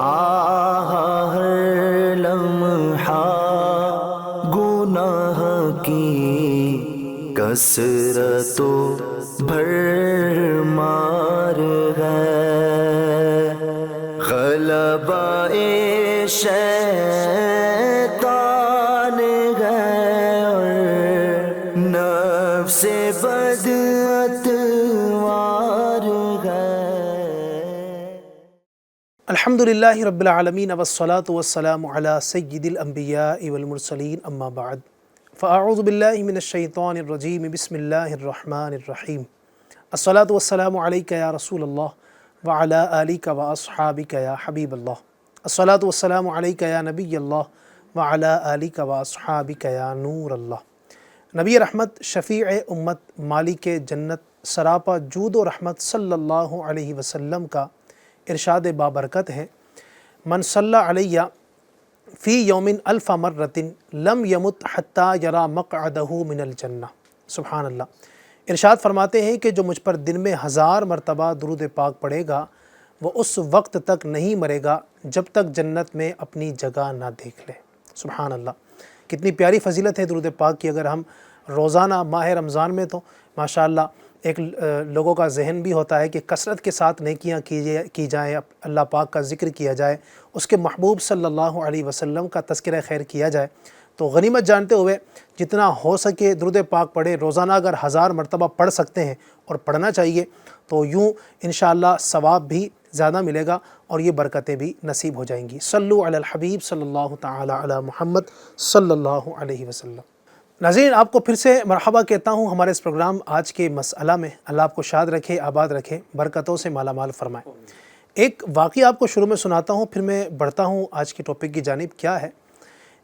آہ ہر لمحہ گناہ کی کثرت و بھرمار ہے، غلبہ شیطان ہے اور نفس بد اتوار ہے۔ الحمدللہ رب العالمین والصلاة والسلام علی سید الانبیاء والمرسلین، اما بعد فاعوذ باللہ من الشیطان الرجیم، بسم اللہ الرحمن الرحیم۔ الصلاة والسلام علیک یا رسول اللہ وعلی آلک واصحابک یا حبیب اللہ۔ الصلاة والسلام علیک یا نبی اللہ وعلی آلک واصحابک یا نور اللہ۔ نبی رحمت، شفیع امت، مالک جنت، سراپا جود و رحمت صلی اللہ علیہ وسلم کا ارشاد بابرکت ہے، من صلی علیہ فی یوم الف مرۃ لم یمت حتی یری مقعدہ من الجنہ۔ سبحان اللہ۔ ارشاد فرماتے ہیں کہ جو مجھ پر دن میں 1000 مرتبہ درود پاک پڑھے گا وہ اس وقت تک نہیں مرے گا جب تک جنت میں اپنی جگہ نہ دیکھ لے۔ سبحان اللہ، کتنی پیاری فضیلت ہے درود پاک کی۔ اگر ہم روزانہ ماہ رمضان میں تو ماشاءاللہ ایک لوگوں کا ذہن بھی ہوتا ہے کہ کثرت کے ساتھ نیکیاں کی جائیں، اللہ پاک کا ذکر کیا جائے، اس کے محبوب صلی اللہ علیہ وسلم کا تذکرہ خیر کیا جائے، تو غنیمت جانتے ہوئے جتنا ہو سکے درود پاک پڑھے۔ روزانہ اگر 1000 مرتبہ پڑھ سکتے ہیں اور پڑھنا چاہیے تو یوں انشاءاللہ ثواب بھی زیادہ ملے گا اور یہ برکتیں بھی نصیب ہو جائیں گی۔ صلو علی الحبیب صلی اللہ تعالی علی محمد صلی اللہ علیہ وسلم۔ ناظرین، آپ کو پھر سے مرحبا کہتا ہوں ہمارے اس پروگرام آج کے مسئلہ میں۔ اللہ آپ کو شاد رکھے، آباد رکھے، برکتوں سے مالا مال فرمائے۔ ایک واقعہ آپ کو شروع میں سناتا ہوں، پھر میں بڑھتا ہوں آج کے ٹاپک کی جانب۔ کیا ہے؟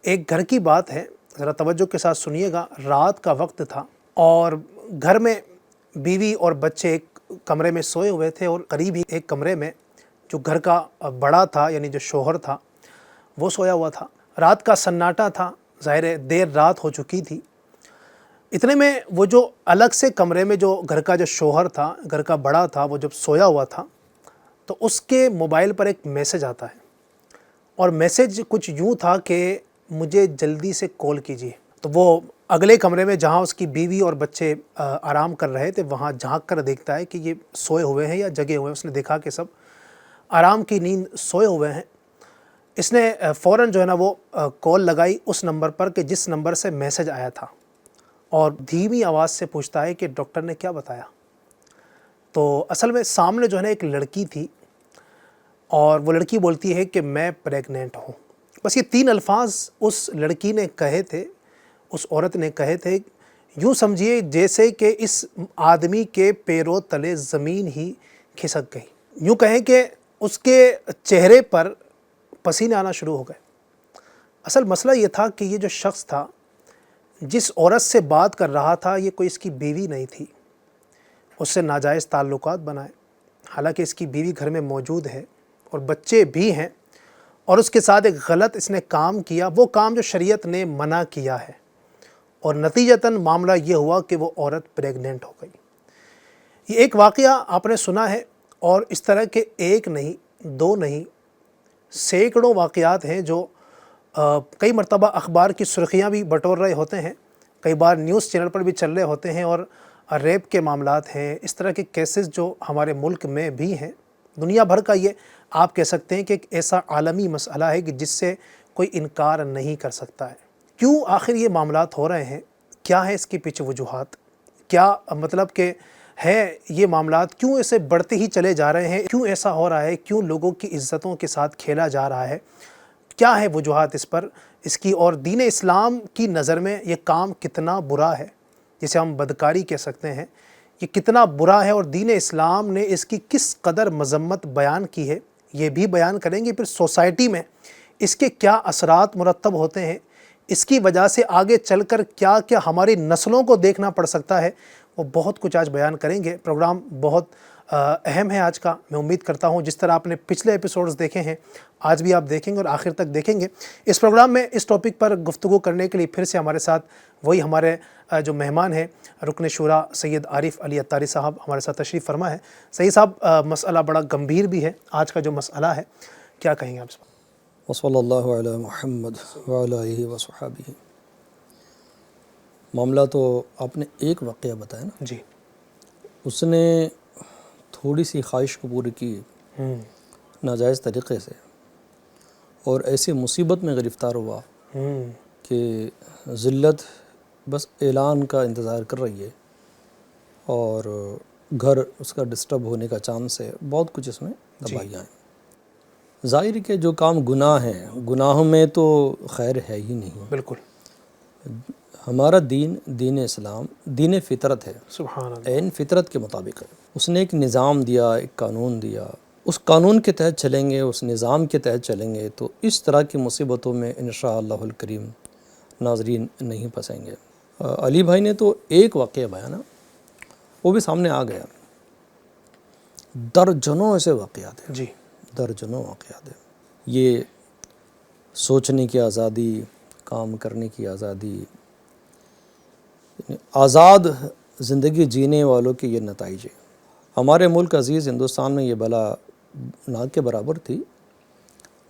ایک گھر کی بات ہے، ذرا توجہ کے ساتھ سنیے گا۔ رات کا وقت تھا اور گھر میں بیوی اور بچے ایک کمرے میں سوئے ہوئے تھے، اور قریب ہی ایک کمرے میں جو گھر کا بڑا تھا یعنی جو شوہر تھا وہ سویا ہوا تھا۔ رات کا سناٹا تھا، ظاہر ہے دیر رات ہو چکی تھی۔ اتنے میں وہ جو الگ سے کمرے میں جو گھر کا جو شوہر تھا، گھر کا بڑا تھا، وہ جب سویا ہوا تھا تو اس کے موبائل پر ایک میسج آتا ہے، اور میسج کچھ یوں تھا کہ مجھے جلدی سے کال کیجیے۔ تو وہ اگلے کمرے میں جہاں اس کی بیوی اور بچے آرام کر رہے تھے وہاں جھانک کر دیکھتا ہے کہ یہ سوئے ہوئے ہیں یا جگے ہوئے ہیں۔ اس نے دیکھا کہ سب آرام کی نیند سوئے ہوئے ہیں۔ اس نے فوراً جو ہے نا وہ کال لگائی اس نمبر پر کہ جس نمبر سے میسج آیا تھا، اور دھیمی آواز سے پوچھتا ہے کہ ڈاکٹر نے کیا بتایا؟ تو اصل میں سامنے جو ہے نا ایک لڑکی تھی، اور وہ لڑکی بولتی ہے کہ میں پریگننٹ ہوں۔ بس یہ 3 الفاظ اس لڑکی نے کہے تھے، اس عورت نے کہے تھے، یوں سمجھیے جیسے کہ اس آدمی کے پیروں تلے زمین ہی کھسک گئی۔ یوں کہیں کہ اس کے چہرے پر پسینے آنا شروع ہو گئے۔ اصل مسئلہ یہ تھا کہ یہ جو شخص تھا جس عورت سے بات کر رہا تھا یہ کوئی اس کی بیوی نہیں تھی، اس سے ناجائز تعلقات بنائے، حالانکہ اس کی بیوی گھر میں موجود ہے اور بچے بھی ہیں، اور اس کے ساتھ ایک غلط اس نے کام کیا، وہ کام جو شریعت نے منع کیا ہے، اور نتیجتاً معاملہ یہ ہوا کہ وہ عورت پریگننٹ ہو گئی۔ یہ ایک واقعہ آپ نے سنا ہے، اور اس طرح کے ایک نہیں، 2 نہیں، سینکڑوں واقعات ہیں جو کئی مرتبہ اخبار کی سرخیاں بھی بٹور رہے ہوتے ہیں، کئی بار نیوز چینل پر بھی چل رہے ہوتے ہیں، اور ریپ کے معاملات ہیں، اس طرح کے کیسز جو ہمارے ملک میں بھی ہیں۔ دنیا بھر کا یہ آپ کہہ سکتے ہیں کہ ایک ایسا عالمی مسئلہ ہے کہ جس سے کوئی انکار نہیں کر سکتا ہے۔ کیوں آخر یہ معاملات ہو رہے ہیں؟ کیا ہے اس کے پیچھے وجوہات؟ کیا مطلب کہ ہے یہ معاملات کیوں ایسے بڑھتے ہی چلے جا رہے ہیں؟ کیوں ایسا ہو رہا ہے؟ کیوں لوگوں کی عزتوں کے ساتھ کھیلا جا رہا ہے؟ کیا ہے وجوہات اس پر، اس کی؟ اور دین اسلام کی نظر میں یہ کام کتنا برا ہے، جسے ہم بدکاری کہہ سکتے ہیں، یہ کتنا برا ہے، اور دین اسلام نے اس کی کس قدر مذمت بیان کی ہے یہ بھی بیان کریں گے۔ پھر سوسائٹی میں اس کے کیا اثرات مرتب ہوتے ہیں، اس کی وجہ سے آگے چل کر کیا کیا ہماری نسلوں کو دیکھنا پڑ سکتا ہے، وہ بہت کچھ آج بیان کریں گے۔ پروگرام بہت اہم ہے آج کا۔ میں امید کرتا ہوں جس طرح آپ نے پچھلے ایپیسوڈز دیکھے ہیں آج بھی آپ دیکھیں گے اور آخر تک دیکھیں گے۔ اس پروگرام میں اس ٹاپک پر گفتگو کرنے کے لیے پھر سے ہمارے ساتھ وہی ہمارے جو مہمان ہیں رکن شورا سید عارف علی اتاری صاحب ہمارے ساتھ تشریف فرما ہے۔ سید صاحب، مسئلہ بڑا گمبھیر بھی ہے آج کا جو مسئلہ ہے، کیا کہیں گے آپ اس پر؟ وصلی اللہ علی محمد وعلی آلہ وصحبہ. معاملہ تو آپ نے ایک واقعہ بتایا نا، جی. اس نے تھوڑی سی خواہش کو پوری کی ناجائز طریقے سے، اور ایسی مصیبت میں گرفتار ہوا کہ ذلت بس اعلان کا انتظار کر رہی ہے، اور گھر اس کا ڈسٹرب ہونے کا چانس ہے، بہت کچھ اس میں تباہیاں ہیں. ظاہر کہ جو کام گناہ ہیں، گناہوں میں تو خیر ہے ہی نہیں. بالکل. ہمارا دین اسلام دین فطرت ہے، سبحان اللہ. عین فطرت کے مطابق ہے. اس نے ایک نظام دیا، ایک قانون دیا، اس قانون کے تحت چلیں گے، اس نظام کے تحت چلیں گے تو اس طرح کی مصیبتوں میں انشاءاللہ الکریم ناظرین نہیں پھنسیں گے. علی بھائی نے تو ایک واقعہ بیانا، وہ بھی سامنے آ گیا. درجنوں ایسے واقعات ہیں، جی. درجنوں واقعات ہیں. یہ سوچنے کی آزادی، کام کرنے کی آزادی، آزاد زندگی جینے والوں کے یہ نتائج ہیں. ہمارے ملک عزیز ہندوستان میں یہ بلا نہ کے برابر تھی،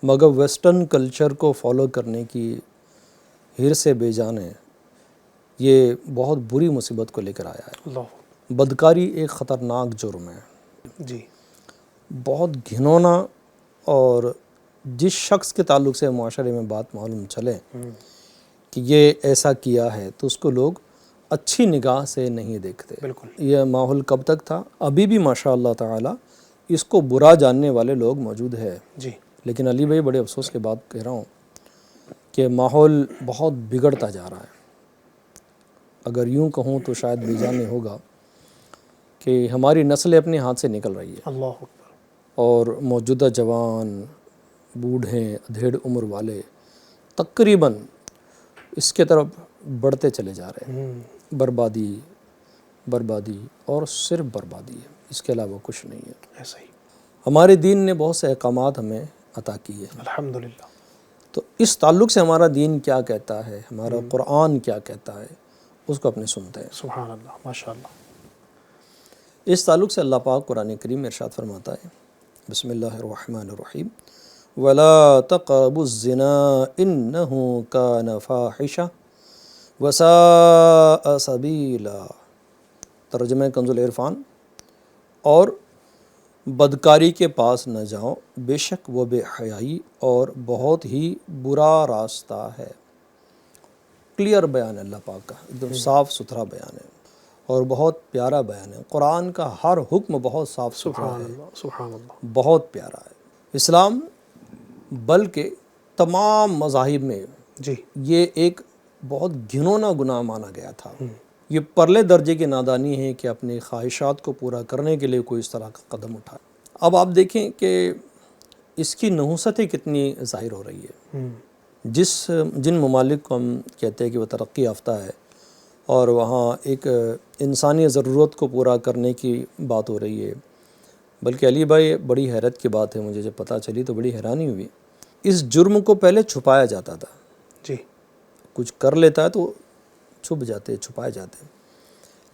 مگر ویسٹرن کلچر کو فالو کرنے کی حرص بے جان ہے، یہ بہت بری مصیبت کو لے کر آیا ہے. اللہ. بدکاری ایک خطرناک جرم ہے، جی. بہت گھنونا، اور جس شخص کے تعلق سے معاشرے میں بات معلوم چلے کہ یہ ایسا کیا ہے تو اس کو لوگ اچھی نگاہ سے نہیں دیکھتے. بالکل. یہ ماحول کب تک تھا؟ ابھی بھی ماشاء اللہ تعالی اس کو برا جاننے والے لوگ موجود ہے. جی. لیکن علی بھائی بڑے افسوس کے بات کہہ رہا ہوں کہ ماحول بہت بگڑتا جا رہا ہے. اگر یوں کہوں تو شاید بے جانے ہوگا کہ ہماری نسلیں اپنے ہاتھ سے نکل رہی ہے، اللہ اکبر. اور موجودہ جوان، بوڑھے، ادھیڑ عمر والے تقریباً اس کے طرف بڑھتے چلے جا رہے ہیں. بربادی، بربادی اور صرف بربادی ہے، اس کے علاوہ کچھ نہیں ہے. ایسا ہی. ہمارے دین نے بہت سے احکامات ہمیں عطا کیے ہیں. الحمدللہ. تو اس تعلق سے ہمارا دین کیا کہتا ہے، ہمارا قرآن کیا کہتا ہے، اس کو اپنے سنتے ہیں. سبحان اللہ. ماشاء اللہ. اس تعلق سے اللہ پاک قرآن کریم میں ارشاد فرماتا ہے، بسم اللہ الرحمن الرحیم، وَلَا تَقْرَبُوا الزِّنَا إِنَّهُ كَانَ فَاحِشَةً وَسَاءَ سَبِيلًا. ترجمہ کنز العرفان، اور بدکاری کے پاس نہ جاؤ، بے شک وہ بے حیائی اور بہت ہی برا راستہ ہے. کلیئر بیان ہے اللہ پاک کا، ایک دم صاف ستھرا بیان ہے، اور بہت پیارا بیان ہے. قرآن کا ہر حکم بہت صاف ستھرا سبحان ہے، اللہ. سبحان اللہ. بہت پیارا ہے. اسلام بلکہ تمام مذاہب میں جی. یہ ایک بہت گھنونا گناہ مانا گیا تھا. یہ پرلے درجے کی نادانی ہے کہ اپنی خواہشات کو پورا کرنے کے لیے کوئی اس طرح کا قدم اٹھائے. اب آپ دیکھیں کہ اس کی نحوستیں کتنی ظاہر ہو رہی ہے. جن ممالک کو ہم کہتے ہیں کہ وہ ترقی یافتہ ہے، اور وہاں ایک انسانی ضرورت کو پورا کرنے کی بات ہو رہی ہے، بلکہ علی بھائی بڑی حیرت کی بات ہے، مجھے جب پتہ چلی تو بڑی حیرانی ہوئی. اس جرم کو پہلے چھپایا جاتا تھا. جی. کچھ کر لیتا ہے تو چھپ جاتے، چھپائے جاتے،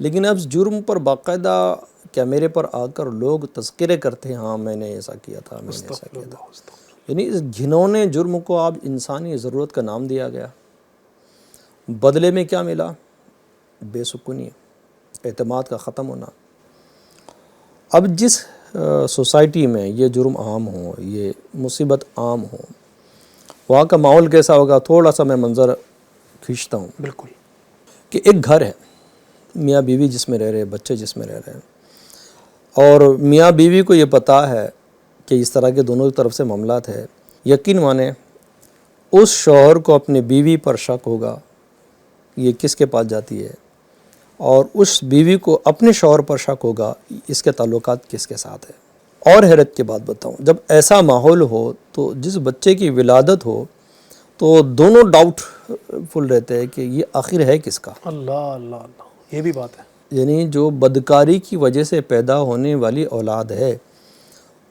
لیکن اب جرم پر باقاعدہ کیمرے پر آ کر لوگ تذکرے کرتے ہیں، ہاں میں نے ایسا کیا تھا، میں نے ایسا کیا تھا. یعنی اس گھنونے جرم کو اب انسانی ضرورت کا نام دیا گیا. بدلے میں کیا ملا؟ بے سکونی، اعتماد کا ختم ہونا. اب جس سوسائٹی میں یہ جرم عام ہو، یہ مصیبت عام ہو، وہاں کا ماحول کیسا ہوگا؟ تھوڑا سا میں منظر کھینچتا ہوں. بالکل. کہ ایک گھر ہے، میاں بیوی جس میں رہ رہے ہیں، بچے جس میں رہ رہے ہیں، اور میاں بیوی کو یہ پتہ ہے کہ اس طرح کے دونوں طرف سے معاملات ہے. یقین مانیں اس شوہر کو اپنی بیوی پر شک ہوگا، یہ کس کے پاس جاتی ہے، اور اس بیوی کو اپنے شوہر پر شک ہوگا، اس کے تعلقات کس کے ساتھ ہے. اور حیرت کی بات بتاؤں، جب ایسا ماحول ہو تو جس بچے کی ولادت ہو تو دونوں ڈاؤٹ فل رہتے ہیں کہ یہ آخر ہے کس کا. اللہ اللہ اللہ. یہ بھی بات ہے. یعنی جو بدکاری کی وجہ سے پیدا ہونے والی اولاد ہے،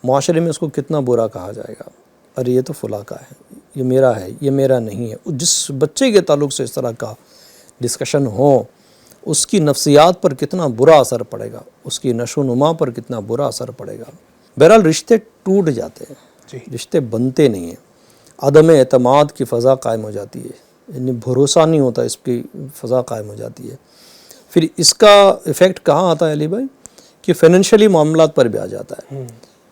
معاشرے میں اس کو کتنا برا کہا جائے گا، ارے یہ تو فلاں کا ہے، یہ میرا ہے، یہ میرا نہیں ہے. جس بچے کے تعلق سے اس طرح کا ڈسکشن ہو، اس کی نفسیات پر کتنا برا اثر پڑے گا، اس کی نشو و نما پر کتنا برا اثر پڑے گا. بہرحال رشتے ٹوٹ جاتے ہیں، جی رشتے بنتے نہیں ہیں، عدم اعتماد کی فضا قائم ہو جاتی ہے، یعنی بھروسہ نہیں ہوتا، اس کی فضا قائم ہو جاتی ہے۔ پھر اس کا ایفیکٹ کہاں آتا ہے علی بھائی؟ کہ فائنینشلی معاملات پر بھی آ جاتا ہے،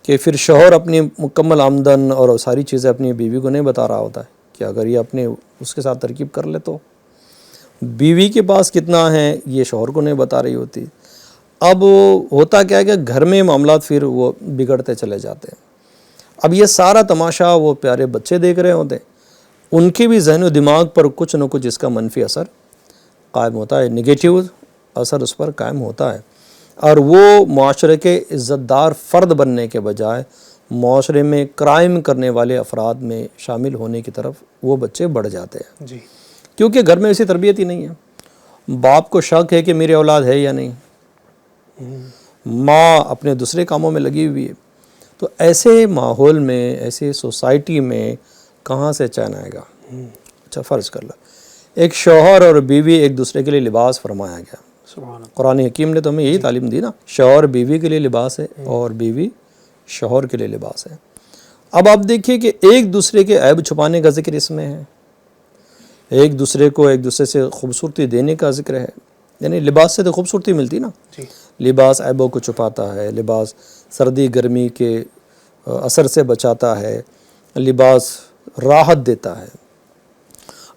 کہ پھر شوہر اپنی مکمل آمدن اور ساری چیزیں اپنی بیوی کو نہیں بتا رہا ہوتا ہے، کہ اگر یہ اپنے اس کے ساتھ ترکیب کر لے تو بیوی کے پاس کتنا ہے یہ شوہر کو نہیں بتا رہی ہوتی۔ اب ہوتا کیا ہے کہ گھر میں معاملات پھر وہ بگڑتے چلے جاتے ہیں۔ اب یہ سارا تماشا وہ پیارے بچے دیکھ رہے ہوتے ہیں، ان کے بھی ذہن و دماغ پر کچھ نہ کچھ اس کا منفی اثر قائم ہوتا ہے، نگیٹیو اثر اس پر قائم ہوتا ہے، اور وہ معاشرے کے عزت دار فرد بننے کے بجائے معاشرے میں کرائم کرنے والے افراد میں شامل ہونے کی طرف وہ بچے بڑھ جاتے ہیں، جی کیونکہ گھر میں ایسی تربیت ہی نہیں ہے۔ باپ کو شک ہے کہ میری اولاد ہے یا نہیں، ماں اپنے دوسرے کاموں میں لگی ہوئی ہے، تو ایسے ماحول میں، ایسے سوسائٹی میں کہاں سے چین آئے گا؟ اچھا فرض کر لو ایک شوہر اور بیوی ایک دوسرے کے لیے لباس فرمایا گیا، سبحان اللہ۔ قرآن حکیم نے تو ہمیں یہی تعلیم دی نا، شوہر بیوی کے لیے لباس ہے اور بیوی شوہر کے لیے لباس ہے۔ اب آپ دیکھیے کہ ایک دوسرے کے عیب چھپانے کا ذکر اس میں ہے، ایک دوسرے کو ایک دوسرے سے خوبصورتی دینے کا ذکر ہے، یعنی لباس سے تو خوبصورتی ملتی نا، جی لباس عیبوں کو چھپاتا ہے، لباس سردی گرمی کے اثر سے بچاتا ہے، لباس راحت دیتا ہے۔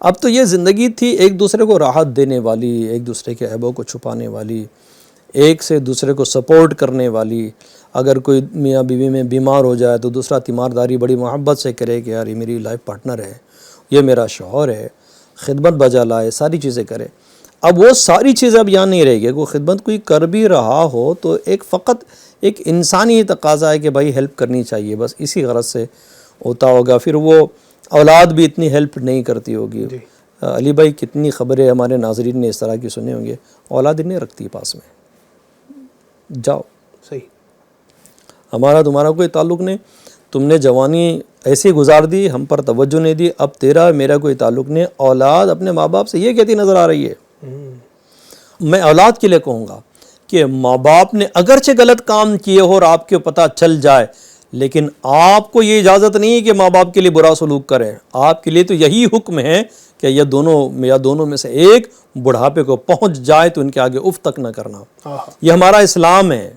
اب تو یہ زندگی تھی ایک دوسرے کو راحت دینے والی، ایک دوسرے کے عیبوں کو چھپانے والی، ایک سے دوسرے کو سپورٹ کرنے والی۔ اگر کوئی میاں بیوی میں بیمار ہو جائے تو دوسرا تیمارداری بڑی محبت سے کرے کہ یار یہ میری لائف پارٹنر ہے، یہ میرا شوہر ہے، خدمت بجا لائے، ساری چیزیں کرے۔ اب وہ ساری چیزیں اب یہاں نہیں رہے گی، کوئی خدمت کوئی کر بھی رہا ہو تو فقط ایک انسانی تقاضا ہے کہ بھائی ہیلپ کرنی چاہیے، بس اسی غرض سے ہوتا ہوگا۔ پھر وہ اولاد بھی اتنی ہیلپ نہیں کرتی ہوگی۔ جی علی بھائی کتنی خبریں ہمارے ناظرین نے اس طرح کی سنے ہوں گے، اولاد نہیں رکھتی پاس میں، جاؤ صحیح، ہمارا تمہارا کوئی تعلق نہیں، تم نے جوانی ایسی گزار دی، ہم پر توجہ نہیں دی، اب تیرا میرا کوئی تعلق نہیں۔ اولاد اپنے ماں باپ سے یہ کہتی نظر آ رہی ہے۔ میں اولاد کے لیے کہوں گا کہ ماں باپ نے اگرچہ غلط کام کیے ہو اور آپ کو پتہ چل جائے، لیکن آپ کو یہ اجازت نہیں ہے کہ ماں باپ کے لیے برا سلوک کریں۔ آپ کے لیے تو یہی حکم ہے کہ یہ دونوں میں سے ایک بڑھاپے کو پہنچ جائے تو ان کے آگے اف تک نہ کرنا۔ یہ ہمارا اسلام ہے،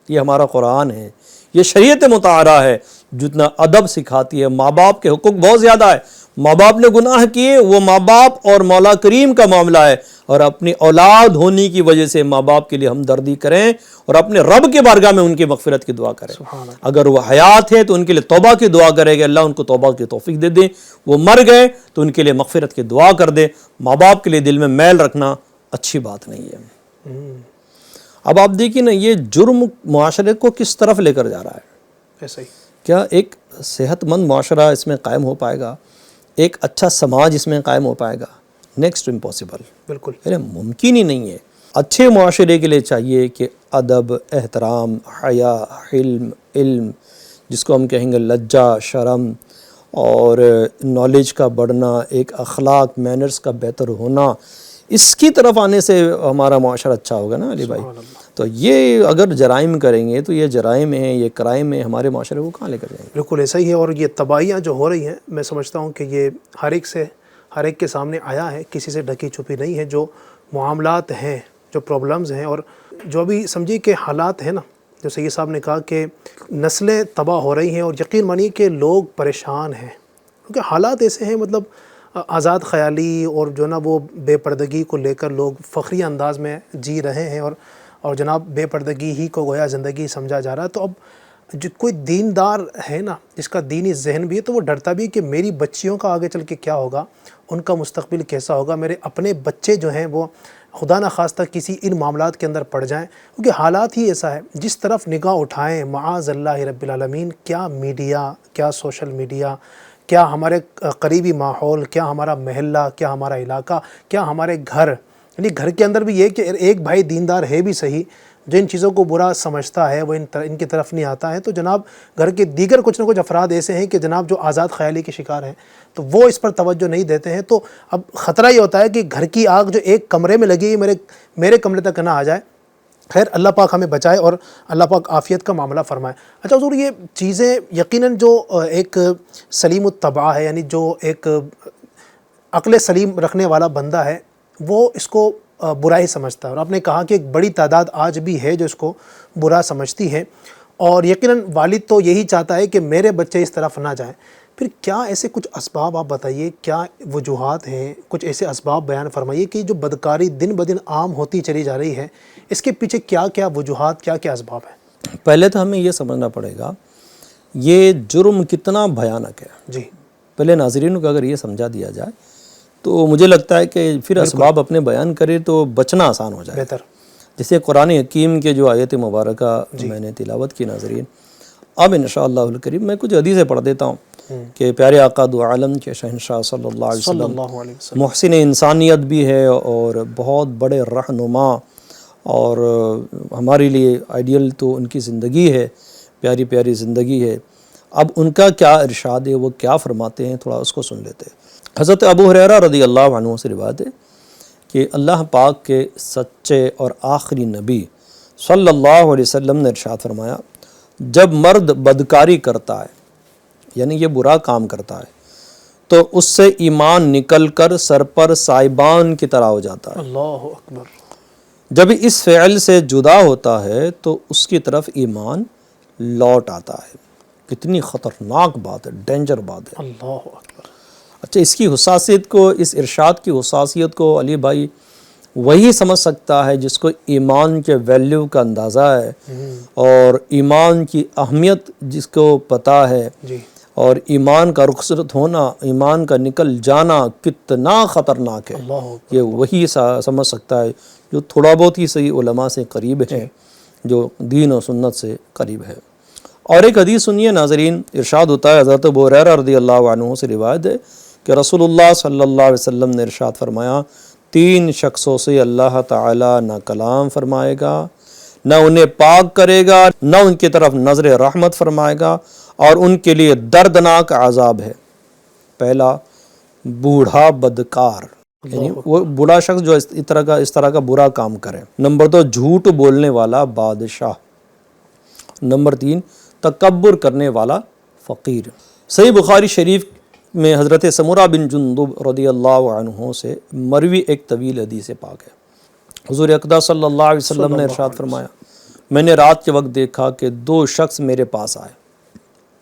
یہ ہمارا قرآن ہے، یہ شریعت مطہرہ ہے، جتنا ادب سکھاتی ہے۔ ماں باپ کے حقوق بہت زیادہ ہے، ماں باپ نے گناہ کیے، وہ ماں باپ اور مولا کریم کا معاملہ ہے، اور اپنی اولاد ہونے کی وجہ سے ماں باپ کے لیے ہمدردی کریں اور اپنے رب کے بارگاہ میں ان کی مغفرت کی دعا کریں۔ اگر وہ حیات ہے تو ان کے لیے توبہ کی دعا کرے کہ اللہ ان کو توبہ کی توفیق دے دے، وہ مر گئے تو ان کے لیے مغفرت کی دعا کر دے۔ ماں باپ کے لیے دل میں میل رکھنا اچھی بات نہیں ہے۔ اب آپ دیکھیں نا، یہ جرم معاشرے کو کس طرف لے کر جا رہا ہے۔ ایسا ہی کیا ایک صحت مند معاشرہ اس میں قائم ہو پائے گا؟ ایک اچھا سماج اس میں قائم ہو پائے گا؟ نیکسٹ امپاسبل، بالکل یعنی ممکن ہی نہیں ہے۔ اچھے معاشرے کے لیے چاہیے کہ ادب، احترام، حیا، حلم، علم، جس کو ہم کہیں گے لجہ، شرم اور نالج کا بڑھنا، ایک اخلاق، مینرز کا بہتر ہونا، اس کی طرف آنے سے ہمارا معاشرہ اچھا ہوگا نا علی بھائی۔ تو یہ اگر جرائم کریں گے تو یہ جرائم ہیں، یہ کرائم ہیں، ہمارے معاشرے کو کہاں لے کر جائیں گے؟ بالکل ایسا ہی ہے۔ اور یہ تباہیاں جو ہو رہی ہیں، میں سمجھتا ہوں کہ یہ ہر ایک کے سامنے آیا ہے، کسی سے ڈھکی چھپی نہیں ہے۔ جو معاملات ہیں، جو پرابلمز ہیں، اور جو بھی سمجھیے کہ حالات ہیں نا، جو سید صاحب نے کہا کہ نسلیں تباہ ہو رہی ہیں، اور یقین مانیے کہ لوگ پریشان ہیں، کیونکہ حالات ایسے ہیں، مطلب آزاد خیالی اور جو نا وہ بے پردگی کو لے کر لوگ فخری انداز میں جی رہے ہیں، اور جناب بے پردگی ہی کو گویا زندگی سمجھا جا رہا ہے۔ تو اب جو کوئی دیندار ہے نا، جس کا دینی ذہن بھی ہے، تو وہ ڈرتا بھی ہے کہ میری بچیوں کا آگے چل کے کیا ہوگا، ان کا مستقبل کیسا ہوگا، میرے اپنے بچے جو ہیں وہ خدا نہ خواستہ کسی ان معاملات کے اندر پڑ جائیں، کیونکہ حالات ہی ایسا ہے۔ جس طرف نگاہ اٹھائیں معاذ اللہ رب العالمین، کیا میڈیا، کیا سوشل میڈیا، کیا ہمارے قریبی ماحول، کیا ہمارا محلہ، کیا ہمارا علاقہ، کیا ہمارے گھر، یعنی گھر کے اندر بھی یہ کہ ایک بھائی دیندار ہے بھی صحیح، جو ان چیزوں کو برا سمجھتا ہے، وہ ان کی طرف نہیں آتا ہے، تو جناب گھر کے دیگر کچھ نہ کچھ افراد ایسے ہیں کہ جناب جو آزاد خیالی کے شکار ہیں، تو وہ اس پر توجہ نہیں دیتے ہیں۔ تو اب خطرہ یہ ہوتا ہے کہ گھر کی آگ جو ایک کمرے میں لگی ہے، میرے کمرے تک نہ آ جائے، خیر اللہ پاک ہمیں بچائے اور اللہ پاک عافیت کا معاملہ فرمائے۔ اچھا حضور، یہ چیزیں یقیناً جو ایک سلیم الطبع ہے، یعنی جو ایک عقل سلیم رکھنے والا بندہ ہے، وہ اس کو برا ہی سمجھتا ہے، اور آپ نے کہا کہ ایک بڑی تعداد آج بھی ہے جو اس کو برا سمجھتی ہے، اور یقیناً والد تو یہی چاہتا ہے کہ میرے بچے اس طرف نہ جائیں۔ پھر کیا ایسے کچھ اسباب آپ بتائیے، کیا وجوہات ہیں، کچھ ایسے اسباب بیان فرمائیے کہ جو بدکاری دن بدن عام ہوتی چلی جا رہی ہے، اس کے پیچھے کیا کیا وجوہات، کیا کیا اسباب ہیں؟ پہلے تو ہمیں یہ سمجھنا پڑے گا یہ جرم کتنا بھیانک ہے۔ جی پہلے ناظرین کو اگر یہ سمجھا دیا جائے تو مجھے لگتا ہے کہ پھر اسباب اپنے بیان کرے تو بچنا آسان ہو جائے۔ بہتر۔ جیسے قرآن حکیم کے جو آیت مبارکہ میں نے تلاوت کی ناظرین، اب انشاءاللہ الکریم میں کچھ حدیثیں پڑھ دیتا ہوں کہ پیارے آقا دو عالم کے شہنشاہ صلی اللہ علیہ صلی وسلم اللہ علیہ وسلم محسن انسانیت بھی ہے اور بہت بڑے رہنما، اور ہمارے لیے آئیڈیل تو ان کی زندگی ہے، پیاری پیاری زندگی ہے۔ اب ان کا کیا ارشاد ہے، وہ کیا فرماتے ہیں، تھوڑا اس کو سن لیتے ہیں۔ حضرت ابو ہریرہ رضی اللہ عنہ سے روایت ہے کہ اللہ پاک کے سچے اور آخری نبی صلی اللہ علیہ وسلم نے ارشاد فرمایا، جب مرد بدکاری کرتا ہے، یعنی یہ برا کام کرتا ہے، تو اس سے ایمان نکل کر سر پر سائبان کی طرح ہو جاتا ہے۔ اللہ اکبر۔ جب اس فعل سے جدا ہوتا ہے تو اس کی طرف ایمان لوٹ آتا ہے۔ کتنی خطرناک بات ہے، ڈینجر بات ہے۔ اللہ اکبر۔ اچھا، اس کی حساسیت کو، اس ارشاد کی حساسیت کو علی بھائی وہی سمجھ سکتا ہے جس کو ایمان کے ویلیو کا اندازہ ہے، اور ایمان کی اہمیت جس کو پتہ ہے، جی اور ایمان کا رخصت ہونا، ایمان کا نکل جانا کتنا خطرناک ہے، اللہ اکبر۔ یہ وہی سمجھ سکتا ہے جو تھوڑا بہت ہی صحیح علماء سے قریب ہے، جو دین و سنت سے قریب ہے۔ اور ایک حدیث سنیے ناظرین، ارشاد ہوتا ہے، حضرت ابو ہریرہ رضی اللہ عنہ سے روایت ہے کہ رسول اللہ صلی اللہ علیہ وسلم نے ارشاد فرمایا، 3 شخصوں سے اللہ تعالیٰ نہ کلام فرمائے گا، نہ انہیں پاک کرے گا، نہ ان کی طرف نظر رحمت فرمائے گا، اور ان کے لیے دردناک عذاب ہے۔ پہلا، بوڑھا بدکار، یعنی وہ بوڑھا شخص جو اس طرح کا برا کام کرے۔ نمبر 2، جھوٹ بولنے والا بادشاہ۔ نمبر 3، تکبر کرنے والا فقیر۔ صحیح بخاری شریف میں حضرت سمرہ بن جندب رضی اللہ عنہ سے مروی ایک طویل حدیث پاک ہے۔ حضور اقدس صلی اللہ علیہ وسلم نے ارشاد فرمایا، میں نے رات کے وقت دیکھا کہ 2 شخص میرے پاس آئے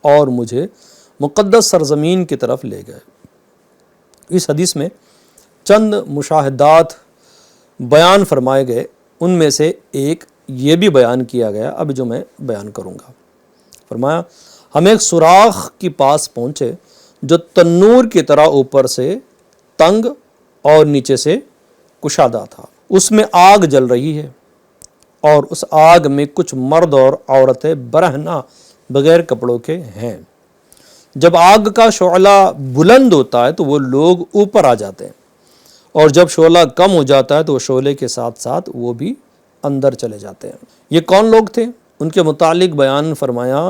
اور مجھے مقدس سرزمین کی طرف لے گئے۔ اس حدیث میں چند مشاہدات بیان فرمائے گئے، ان میں سے ایک یہ بھی بیان کیا گیا اب جو میں بیان کروں گا۔ فرمایا، ہم ایک سوراخ کے پاس پہنچے جو تنور کی طرح اوپر سے تنگ اور نیچے سے کشادہ تھا، اس میں آگ جل رہی ہے، اور اس آگ میں کچھ مرد اور عورتیں برہنہ بغیر کپڑوں کے ہیں۔ جب آگ کا شعلہ بلند ہوتا ہے تو وہ لوگ اوپر آ جاتے ہیں، اور جب شعلہ کم ہو جاتا ہے تو وہ شعلے کے ساتھ ساتھ وہ بھی اندر چلے جاتے ہیں۔ یہ کون لوگ تھے؟ ان کے متعلق بیان فرمایا،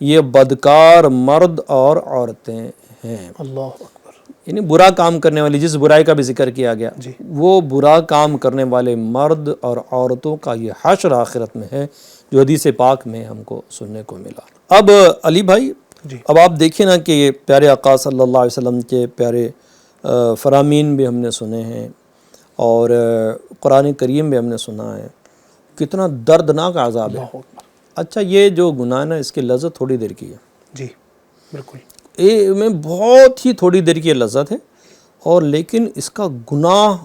یہ بدکار مرد اور عورتیں ہیں۔ اللہ اکبر۔ یعنی برا کام کرنے والی، جس برائی کا بھی ذکر کیا گیا، وہ برا کام کرنے والے مرد اور عورتوں کا یہ حشر آخرت میں ہے، جو حدیث پاک میں ہم کو سننے کو ملا۔ اب علی بھائی، اب آپ دیکھیں نا کہ یہ پیارے آقا صلی اللہ علیہ وسلم کے پیارے فرامین بھی ہم نے سنے ہیں، اور قرآن کریم بھی ہم نے سنا ہے، کتنا دردناک عذاب ہے۔ اچھا، یہ جو گناہ ہے نا، اس کی لذت تھوڑی دیر کی ہے۔ جی بالکل، میں بہت ہی تھوڑی دیر کی لذت ہے، اور لیکن اس کا گناہ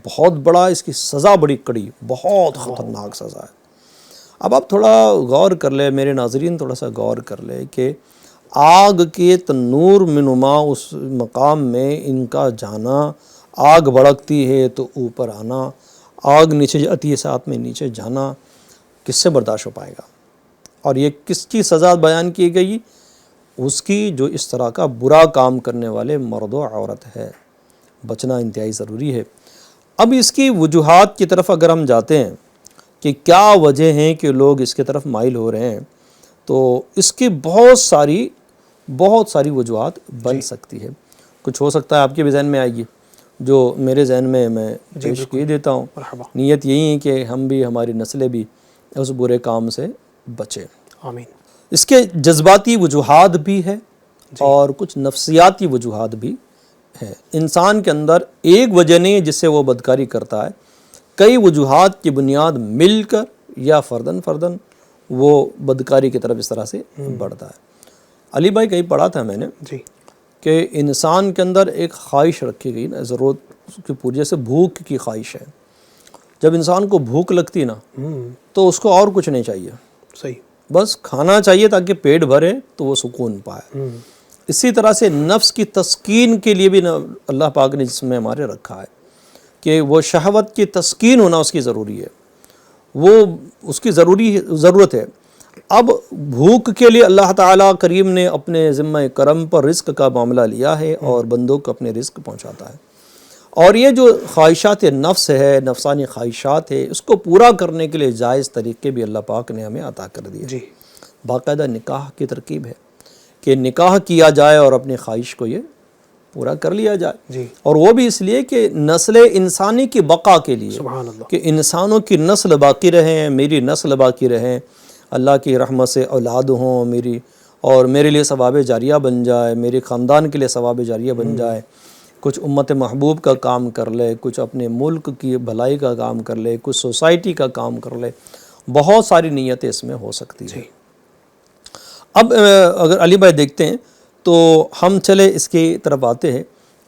بہت بڑا، اس کی سزا بڑی کڑی، بہت خطرناک سزا ہے۔ اب آپ تھوڑا غور کر لیں، میرے ناظرین تھوڑا سا غور کر لیں کہ آگ کے تنور میں نما اس مقام میں ان کا جانا، آگ بھڑکتی ہے تو اوپر آنا، آگ نیچے جاتی ہے ساتھ میں نیچے جانا، کس سے برداشت ہو پائے گا؟ اور یہ کس کی سزا بیان کی گئی؟ اس کی جو اس طرح کا برا کام کرنے والے مرد و عورت ہے۔ بچنا انتہائی ضروری ہے۔ اب اس کی وجوہات کی طرف اگر ہم جاتے ہیں کہ کیا وجہ ہیں کہ لوگ اس کی طرف مائل ہو رہے ہیں، تو اس کی بہت ساری وجوہات بن سکتی ہے۔ کچھ ہو سکتا ہے آپ کے بھی ذہن میں آئے گی، جو میرے ذہن میں پیش کیے دیتا ہوں۔ نیت یہی ہے کہ ہم بھی، ہماری نسلیں بھی اس برے کام سے بچے۔ آمین۔ اس کے جذباتی وجوہات بھی ہے اور کچھ نفسیاتی وجوہات بھی ہے۔ انسان کے اندر ایک وجہ نہیں ہے جس سے وہ بدکاری کرتا ہے، کئی وجوہات کی بنیاد مل کر یا فردن فردن وہ بدکاری کی طرف اس طرح سے بڑھتا ہے۔ علی بھائی کہیں پڑھا تھا میں نے جی کہ انسان کے اندر ایک خواہش رکھی گئی نا، ضرورت کی پوری، جیسے بھوک کی خواہش ہے۔ جب انسان کو بھوک لگتی نا تو اس کو اور کچھ نہیں چاہیے، صحیح، بس کھانا چاہیے تاکہ پیٹ بھرے تو وہ سکون پائے۔ اسی طرح سے نفس کی تسکین کے لیے بھی اللہ پاک نے جس میں ہمارے رکھا ہے کہ وہ شہوت کی تسکین ہونا اس کی ضروری ہے، وہ اس کی ضرورت ہے۔ اب بھوک کے لیے اللہ تعالیٰ کریم نے اپنے ذمہ کرم پر رزق کا معاملہ لیا ہے اور بندوں کو اپنے رزق پہنچاتا ہے، اور یہ جو خواہشات نفس ہے، نفسانی خواہشات ہے، اس کو پورا کرنے کے لیے جائز طریقے بھی اللہ پاک نے ہمیں عطا کر دیے۔ جی، باقاعدہ نکاح کی ترکیب ہے کہ نکاح کیا جائے اور اپنی خواہش کو یہ پورا کر لیا جائے، جی، اور وہ بھی اس لیے کہ نسل انسانی کی بقا کے لیے، سبحان اللہ، کہ انسانوں کی نسل باقی رہیں، میری نسل باقی رہیں، اللہ کی رحمت سے اولاد ہوں میری، اور میرے لیے ثواب جاریہ بن جائے، میرے خاندان کے لیے ثواب جاریہ بن جائے، کچھ امت محبوب کا کام کر لے، کچھ اپنے ملک کی بھلائی کا کام کر لے، کچھ سوسائٹی کا کام کر لے، بہت ساری نیتیں اس میں ہو سکتی ہیں۔ اب اگر علی بھائی دیکھتے ہیں تو ہم چلے اس کی طرف آتے ہیں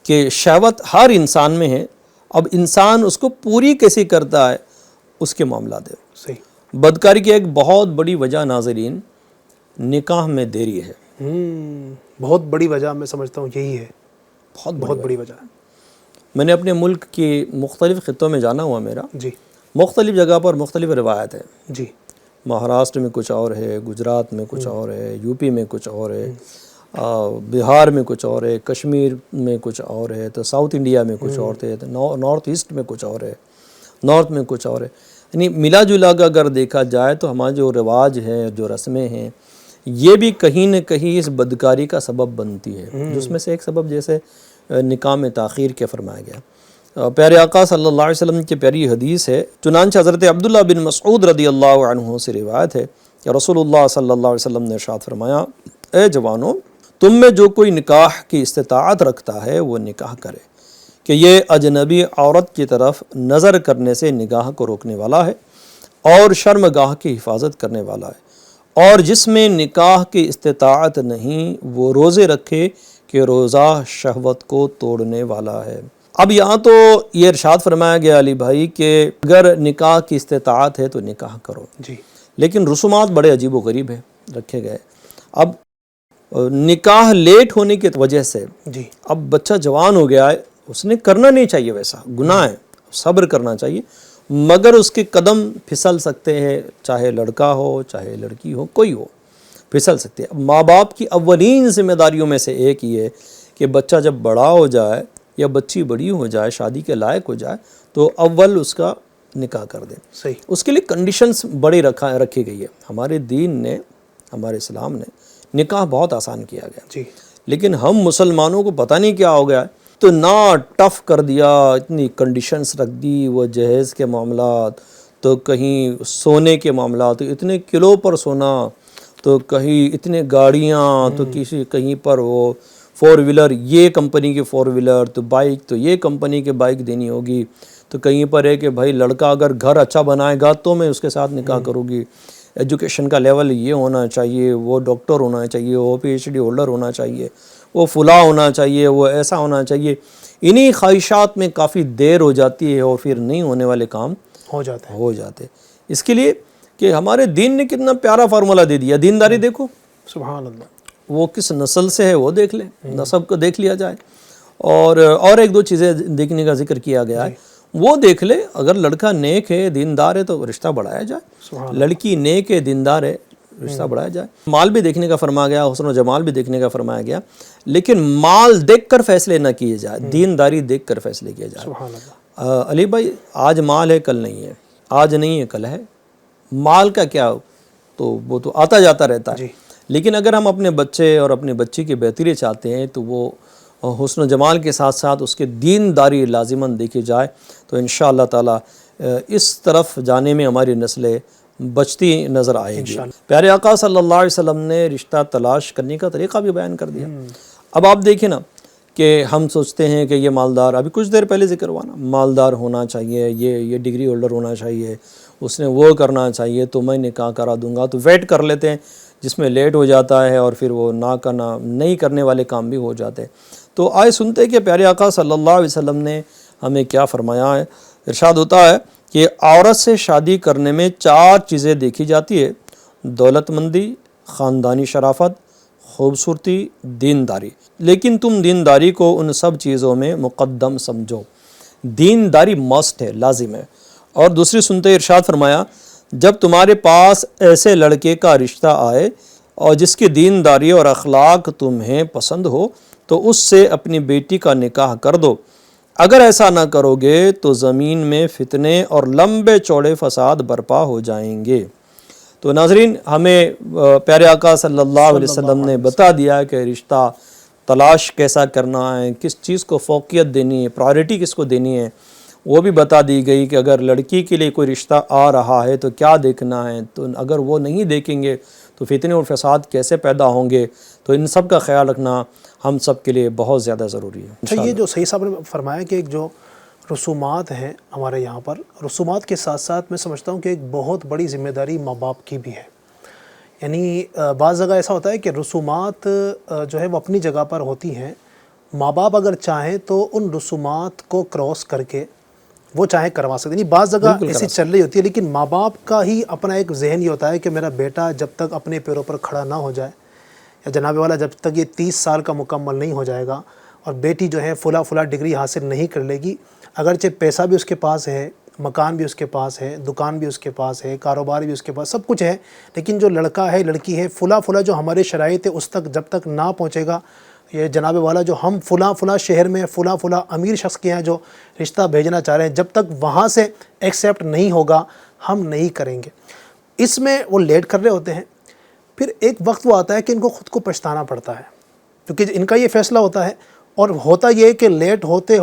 کہ شہوت ہر انسان میں ہے، اب انسان اس کو پوری کیسے کرتا ہے اس کے معاملات ہے۔ صحیح، بدکاری کی ایک بہت بڑی وجہ ناظرین نکاح میں دیری ہے، بہت بڑی وجہ میں سمجھتا ہوں یہی ہے، بہت بڑی وجہ ہے۔ میں نے اپنے ملک کی مختلف خطوں میں جانا ہوا میرا، جی مختلف جگہ پر مختلف روایت ہے۔ جی، مہاراشٹر میں کچھ اور ہے، گجرات میں کچھ اور ہے، یو پی میں کچھ اور ہے، بہار میں کچھ اور ہے، کشمیر میں کچھ اور ہے، تو ساؤتھ انڈیا میں کچھ اور تھے، تو نارتھ ایسٹ میں کچھ اور ہے، نارتھ میں کچھ اور ہے۔ یعنی ملا جلا کا اگر دیکھا جائے تو ہمارے جو رواج ہیں، جو رسمیں ہیں، یہ بھی کہیں نہ کہیں اس بدکاری کا سبب بنتی ہے، جس میں سے ایک سبب جیسے نکاح میں تاخیر کے فرمایا گیا۔ پیارے آقا صلی اللہ علیہ وسلم کی پیاری حدیث ہے، چنانچہ حضرت عبداللہ بن مسعود رضی اللہ عنہ سے روایت ہے کہ رسول اللہ صلی اللہ علیہ وسلم نے ارشاد فرمایا، اے جوانوں، تم میں جو کوئی نکاح کی استطاعت رکھتا ہے وہ نکاح کرے، کہ یہ اجنبی عورت کی طرف نظر کرنے سے نگاہ کو روکنے والا ہے اور شرمگاہ کی حفاظت کرنے والا ہے، اور جس میں نکاح کی استطاعت نہیں وہ روزے رکھے کہ روزہ شہوت کو توڑنے والا ہے۔ اب یہاں تو یہ ارشاد فرمایا گیا علی بھائی کہ اگر نکاح کی استطاعت ہے تو نکاح کرو، جی، لیکن رسومات بڑے عجیب و غریب ہیں رکھے گئے۔ اب نکاح لیٹ ہونے کی وجہ سے جی، اب بچہ جوان ہو گیا ہے، اس نے کرنا نہیں چاہیے، ویسا گناہ ہے، صبر کرنا چاہیے، مگر اس کے قدم پھسل سکتے ہیں، چاہے لڑکا ہو چاہے لڑکی ہو، کوئی ہو، پھسل سکتے ہیں۔ اب ماں باپ کی اولین ذمہ داریوں میں سے ایک یہ ہے کہ بچہ جب بڑا ہو جائے یا بچی بڑی ہو جائے، شادی کے لائق ہو جائے، تو اول اس کا نکاح کر دیں۔ صحیح، اس کے لیے کنڈیشنز بڑی رکھی گئی ہے۔ ہمارے دین نے، ہمارے اسلام نے نکاح بہت آسان کیا گیا، جی، لیکن ہم مسلمانوں کو پتہ نہیں کیا ہو گیا ہے، تو نہ ٹف کر دیا، اتنی کنڈیشنز رکھ دی، وہ جہیز کے معاملات، تو کہیں سونے کے معاملات، تو اتنے کلو پر سونا، تو کہیں اتنے گاڑیاں، تو کہیں پر وہ فور ویلر، یہ کمپنی کی فور ویلر، تو بائک تو یہ کمپنی کی بائک دینی ہوگی، تو کہیں پر ہے کہ بھائی لڑکا اگر گھر اچھا بنائے گا تو میں اس کے ساتھ نکاح کروں گی، ایجوکیشن کا لیول یہ ہونا چاہیے، وہ ڈاکٹر ہونا چاہیے، وہ پی ایچ ڈی ہولڈر ہونا چاہیے، وہ فلاں ہونا چاہیے، وہ ایسا ہونا چاہیے۔ انہی خواہشات میں کافی دیر ہو جاتی ہے اور پھر نہیں ہونے والے کام ہو جاتے ہیں۔ اس کے لیے کہ ہمارے دین نے کتنا پیارا فارمولہ دے دیا، دینداری دیکھو، سبحان اللہ، وہ کس نسل سے ہے وہ دیکھ لیں، نسب کو دیکھ لیا جائے، اور ایک دو چیزیں دیکھنے کا ذکر کیا گیا ہے، وہ دیکھ لے، اگر لڑکا نیک ہے، دیندار ہے تو رشتہ بڑھایا جائے، لڑکی نیک ہے، دیندار ہے، رشتہ بڑھایا جائے۔ مال بھی دیکھنے کا فرمایا گیا، حسن و جمال بھی دیکھنے کا فرمایا گیا، لیکن مال دیکھ کر فیصلے نہ کیے جائے، دینداری دیکھ کر فیصلے کیے جائے۔ سبحان اللہ، علی بھائی، آج مال ہے کل نہیں ہے، آج نہیں ہے کل ہے، مال کا کیا، تو وہ تو آتا جاتا رہتا ہے، لیکن اگر ہم اپنے بچے اور اپنی بچی کی بہتری چاہتے ہیں تو وہ حسن و جمال کے ساتھ ساتھ اس کے دینداری لازماً دیکھی جائے، تو انشاءاللہ تعالی اس طرف جانے میں ہماری نسلیں بچتی نظر آئے گی۔ پیارے آقا صلی اللہ علیہ وسلم نے رشتہ تلاش کرنے کا طریقہ بھی بیان کر دیا۔ اب آپ دیکھیں نا کہ ہم سوچتے ہیں کہ یہ مالدار، ابھی کچھ دیر پہلے ذکر ہوا نا، مالدار ہونا چاہیے، یہ ڈگری ہولڈر ہونا چاہیے، اس نے وہ کرنا چاہیے تو میں نکاح کرا دوں گا، تو ویٹ کر لیتے ہیں جس میں لیٹ ہو جاتا ہے اور پھر وہ نہیں کرنے والے کام بھی ہو جاتے ہیں۔ تو آئے سنتے ہیں کہ پیارے آقا صلی اللہ علیہ وسلم نے ہمیں کیا فرمایا ہے۔ ارشاد ہوتا ہے کہ عورت سے شادی کرنے میں 4 چیزیں دیکھی جاتی ہے: دولت مندی، خاندانی شرافت، خوبصورتی، دینداری، لیکن تم دینداری کو ان سب چیزوں میں مقدم سمجھو۔ دینداری مسٹ ہے، لازم ہے۔ اور دوسری سنتے ارشاد فرمایا، جب تمہارے پاس ایسے لڑکے کا رشتہ آئے اور جس کی دینداری اور اخلاق تمہیں پسند ہو تو اس سے اپنی بیٹی کا نکاح کر دو، اگر ایسا نہ کرو گے تو زمین میں فتنے اور لمبے چوڑے فساد برپا ہو جائیں گے۔ تو ناظرین، ہمیں پیارے آقا صلی اللہ علیہ وسلم نے بتا دیا کہ رشتہ تلاش کیسا کرنا ہے، کس چیز کو فوقیت دینی ہے، پرائرٹی کس کو دینی ہے، وہ بھی بتا دی گئی کہ اگر لڑکی کے لیے کوئی رشتہ آ رہا ہے تو کیا دیکھنا ہے، تو اگر وہ نہیں دیکھیں گے تو فتنے اور فساد کیسے پیدا ہوں گے۔ تو ان سب کا خیال رکھنا ہم سب کے لیے بہت زیادہ ضروری ہے۔ اچھا، یہ جو صحیح صاحب نے فرمایا کہ ایک جو رسومات ہیں ہمارے یہاں پر، رسومات کے ساتھ ساتھ میں سمجھتا ہوں کہ ایک بہت بڑی ذمہ داری ماں باپ کی بھی ہے۔ یعنی بعض جگہ ایسا ہوتا ہے کہ رسومات جو ہے وہ اپنی جگہ پر ہوتی ہیں، ماں باپ اگر چاہیں تو ان رسومات کو کراس کر کے وہ چاہیں کروا سکتے ہیں۔ یعنی بعض جگہ ایسی چل رہی ہوتی ہے، لیکن ماں باپ کا ہی اپنا ایک ذہن یہ ہوتا ہے کہ میرا بیٹا جب تک اپنے پیروں پر کھڑا نہ ہو جائے، یا جناب والا جب تک یہ 30 سال کا مکمل نہیں ہو جائے گا اور بیٹی جو ہے فلاں ڈگری حاصل نہیں کر لے گی، اگرچہ پیسہ بھی اس کے پاس ہے، مکان بھی اس کے پاس ہے، دکان بھی اس کے پاس ہے، کاروبار بھی اس کے پاس، سب کچھ ہے، لیکن جو لڑکا ہے لڑکی ہے فلاں جو ہمارے شرائط ہے اس تک جب تک نہ پہنچے گا، یہ جناب والا جو ہم فلاں شہر میں فلاں امیر شخص کے ہیں جو رشتہ بھیجنا چاہ رہے ہیں، جب تک وہاں سے ایکسیپٹ نہیں ہوگا ہم نہیں کریں گے۔ اس میں وہ لیٹ کر رہے ہوتے ہیں، پھر ایک وقت وہ آتا ہے کہ ان کو خود کو پچھتانا پڑتا ہے، کیونکہ ان کا یہ فیصلہ ہوتا ہے، اور ہوتا یہ کہ لیٹ ہوتے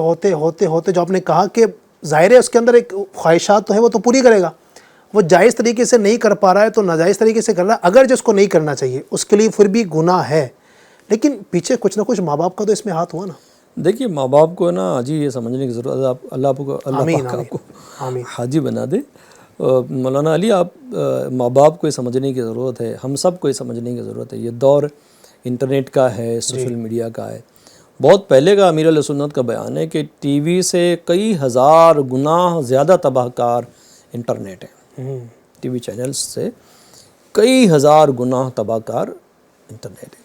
جو آپ نے کہا کہ ظاہر ہے اس کے اندر ایک خواہشات تو ہے، وہ تو پوری کرے گا، وہ جائز طریقے سے نہیں کر پا رہا ہے تو ناجائز طریقے سے کر رہا ہے، اگر جس کو نہیں کرنا چاہیے اس کے لیے پھر بھی گناہ ہے، لیکن پیچھے کچھ نہ کچھ ماں باپ کا تو اس میں ہاتھ ہوا نا۔ دیکھیے ماں باپ کو نا جی یہ سمجھنے کی ضرورت ہے، اللہ پاک آپ کو حاجی بنا دے۔ مولانا علی، آپ ماں باپ کو یہ سمجھنے کی ضرورت ہے، ہم سب کو یہ سمجھنے کی ضرورت ہے۔ یہ دور انٹرنیٹ کا ہے، سوشل میڈیا کا ہے۔ بہت پہلے کا امیر علیہ سنت کا بیان ہے کہ ٹی وی سے کئی ہزار گنا زیادہ تباہ کار انٹرنیٹ ہے۔ ٹی وی چینلز سے کئی ہزار گنا تباہ کار انٹرنیٹ ہے۔